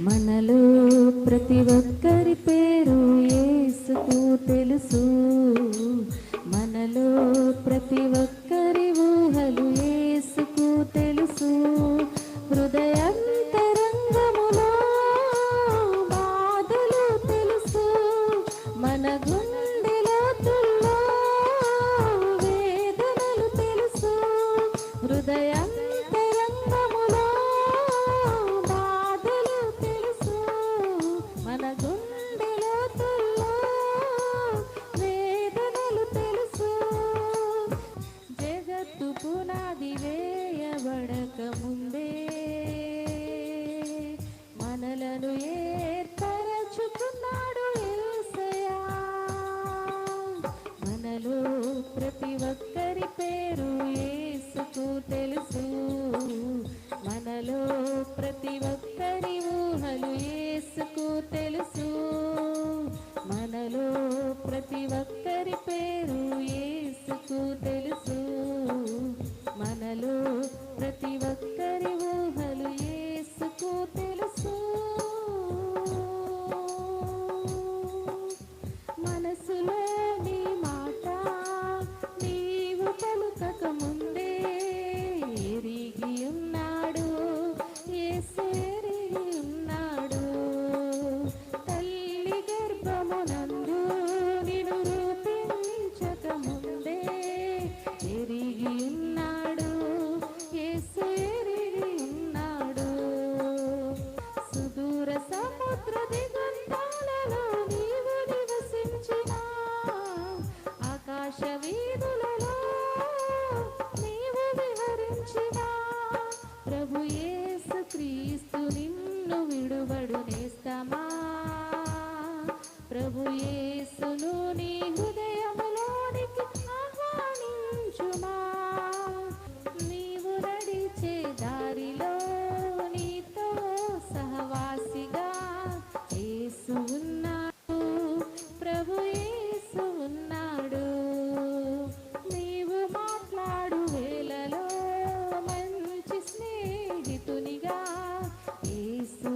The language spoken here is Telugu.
మనలో ప్రతి ఒక్కరి పేరు యేసుకు తెలుసు. మనలో ప్రతి ఒక్కరి ఊహలు యేసుకు తెలుసు. హృదయాంతరంగములో బాధలు తెలుసు. మన గుండె లోతుల్లో వేదనలు తెలుసు. హృదయాంతరంగములో బాధలు తెలుసు. మన గుండె లోతుల్లో వేదనలు తెలుసు. జగత్తు పునాది వేయబడక ముందే మనలను ఏర్పరచుకున్నాడు యేసయ్యా. మనలో ప్రతి ఒక్కరి పేరు యేసుకు తెలుసు. మనలో ప్రతి ఒక్కరి ఊహలు యేసుకు తెలుసు. మనలో ప్రతి ఒక్కరి పేరు యేసుకు తెలుసు. మనలో ప్రతి ఒక్కరి ఊహలు యేసుకు తెలుసు. మనసులోని మాట నీవు పలుకక ముందే ఎరిగి ఉన్నాడు. యేసు ఎరిగి ఉన్నాడు. తల్లి గర్భమునందు నిన్ను రూపించక ముందే ఎరిగి ఉన్నాడు. యేసు ఎరిగి ఉన్నాడు. సుదూర సముద్ర దిగంతాలలో నీవు నివసించిన, ఆకాశ వీధులలో నీవు విహరించిన, ప్రభు యేసు క్రీస్తు నిన్ను విడువడు నేస్తమా. ప్రభు యేసును నీ హృదయములోనికి ఆహ్వానించుమా. నీవు నడిచే దారిలో నీతో సహవాసిగా యేసు ఉన్నాడు. ప్రభు యేసు ఉన్నాడు. నీవు మాట్లాడు వేళలో మంచి స్నేహితునిగా యేసు